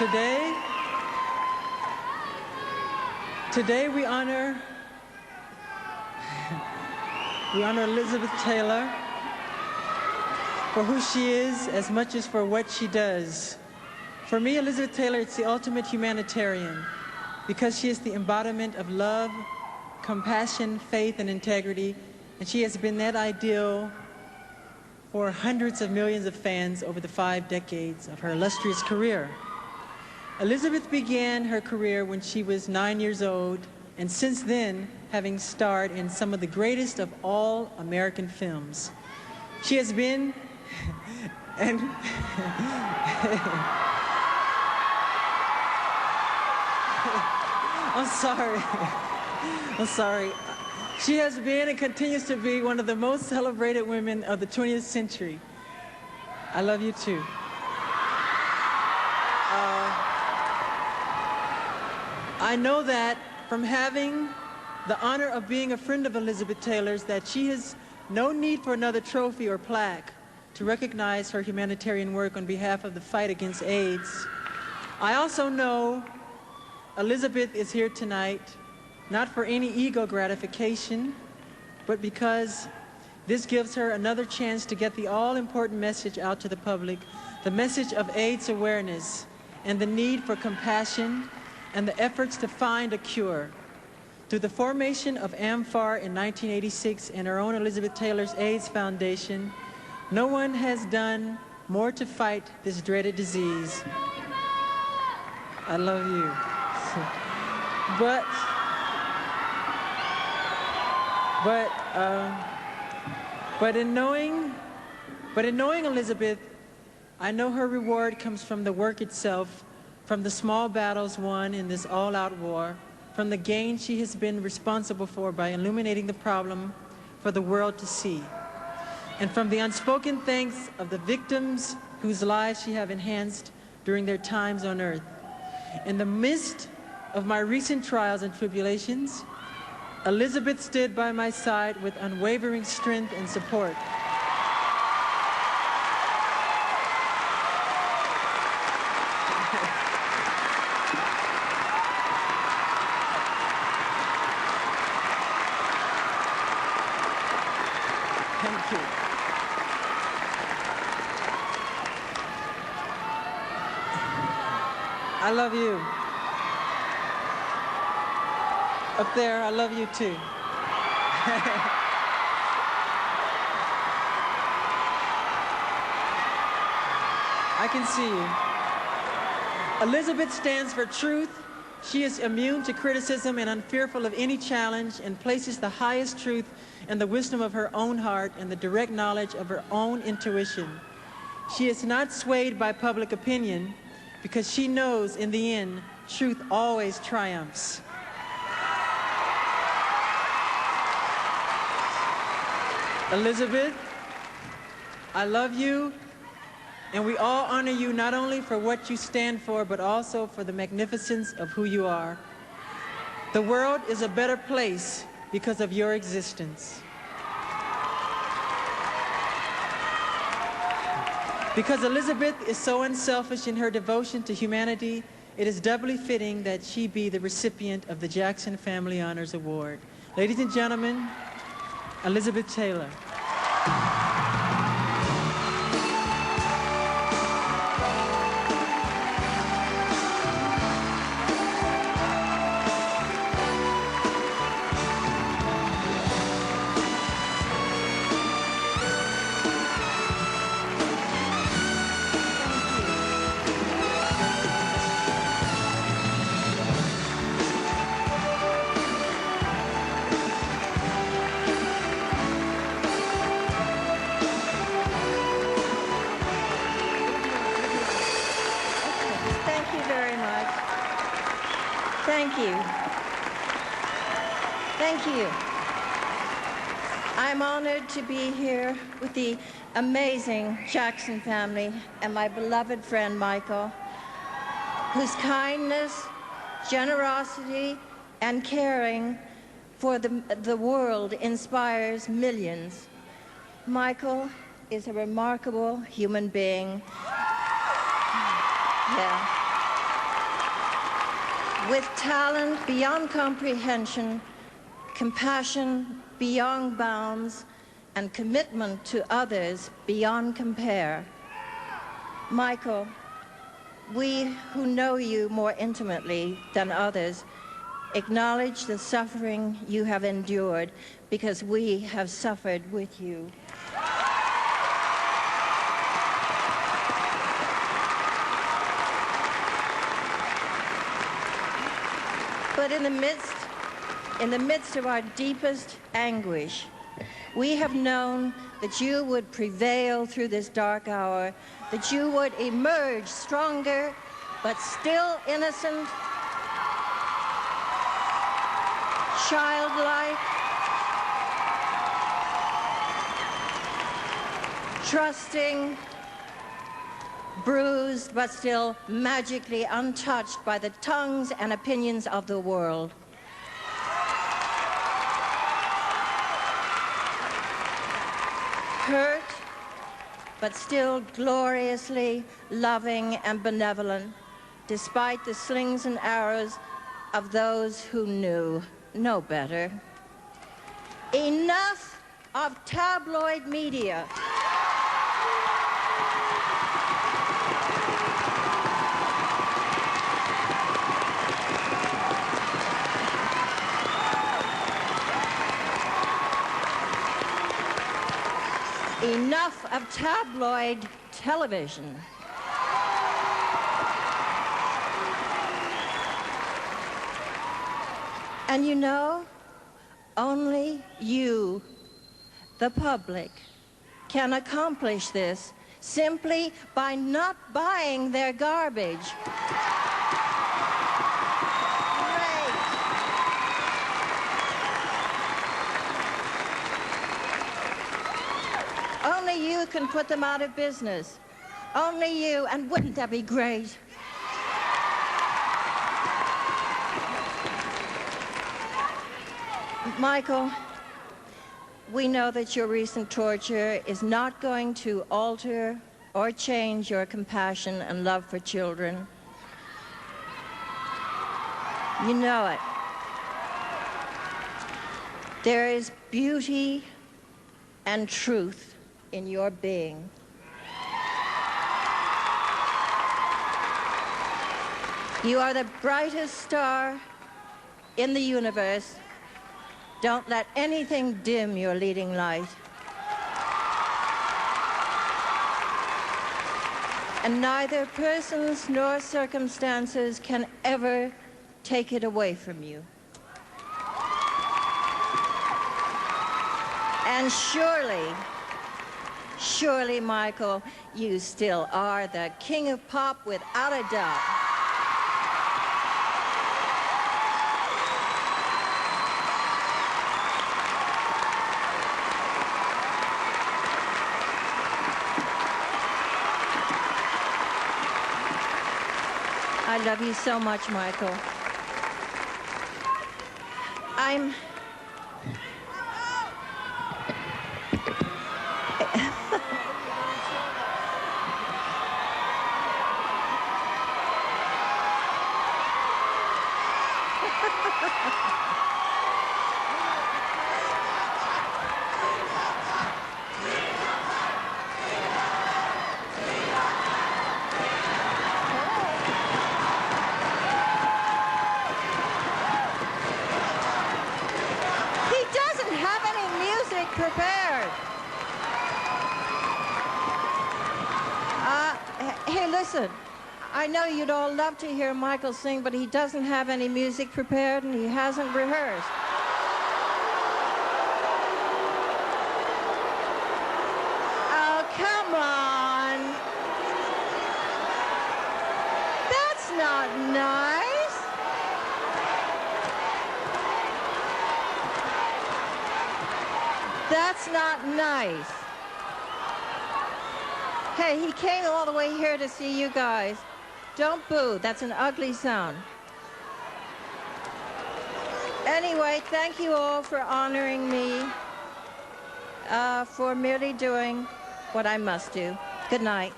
Today, today we honor Elizabeth Taylor for who she is as much as for what she does. For me, Elizabeth Taylor is the ultimate humanitarian because she is the embodiment of love, compassion, faith, and integrity, and she has been that ideal for hundreds of millions of fans over the 5 decades of her illustrious career. Elizabeth began her career when she was 9 years old, and since then, having starred in some of the greatest of all American films. She has been, and I'm sorry. She has been and continues to be one of the most celebrated women of the 20th century. I love you too. I know that from having the honor of being a friend of Elizabeth Taylor's that she has no need for another trophy or plaque to recognize her humanitarian work on behalf of the fight against AIDS. I also know Elizabeth is here tonight not for any ego gratification, but because this gives her another chance to get the all-important message out to the public, the message of AIDS awareness and the need for compassion and the efforts to find a cure. Through the formation of AMFAR in 1986 and our own Elizabeth Taylor's AIDS Foundation, no one has done more to fight this dreaded disease. I love you. But in knowing Elizabeth, I know her reward comes from the work itself, from the small battles won in this all-out war, from the gain she has been responsible for by illuminating the problem for the world to see, and from the unspoken thanks of the victims whose lives she have enhanced during their times on earth. In the midst of my recent trials and tribulations, Elizabeth stood by my side with unwavering strength and support. Thank you. I love you. Up there, I love you too. I can see you. Elizabeth stands for truth. She is immune to criticism and unfearful of any challenge and places the highest truth and the wisdom of her own heart and the direct knowledge of her own intuition. She is not swayed by public opinion because she knows in the end, truth always triumphs. Elizabeth, I love you, and we all honor you not only for what you stand for, but also for the magnificence of who you are. The world is a better place because of your existence. Because Elizabeth is so unselfish in her devotion to humanity, it is doubly fitting that she be the recipient of the Jackson Family Honors Award. Ladies and gentlemen, Elizabeth Taylor. Thank you. Thank you. I'm honored to be here with the amazing Jackson family and my beloved friend Michael, whose kindness, generosity, and caring for the world inspires millions. Michael is a remarkable human being. Yeah. with talent beyond comprehension, compassion beyond bounds, and commitment to others beyond compare. Michael, we who know you more intimately than others acknowledge the suffering you have endured because we have suffered with you. But in the midst of our deepest anguish, we have known that you would prevail through this dark hour, that you would emerge stronger, but still innocent, childlike, trusting, bruised, but still magically untouched by the tongues and opinions of the world. Hurt, but still gloriously loving and benevolent, despite the slings and arrows of those who knew no better. Enough of tabloid media. Enough of tabloid television. And you know, only you, the public, can accomplish this simply by not buying their garbage. Only you can put them out of business. Only you, and wouldn't that be great? Michael, we know that your recent torture is not going to alter or change your compassion and love for children. You know it. There is beauty and truth in your being. You are the brightest star in the universe. Don't let anything dim your leading light. And neither persons nor circumstances can ever take it away from you. And surely, Michael, you still are the king of pop without a doubt. I love you so much, Michael. Prepared. Hey, listen, I know you'd all love to hear Michael sing, but he doesn't have any music prepared and he hasn't rehearsed. Oh, come on. That's not nice. That's not nice. Hey, he came all the way here to see you guys. Don't boo. That's an ugly sound. Anyway, thank you all for honoring me, for merely doing what I must do. Good night.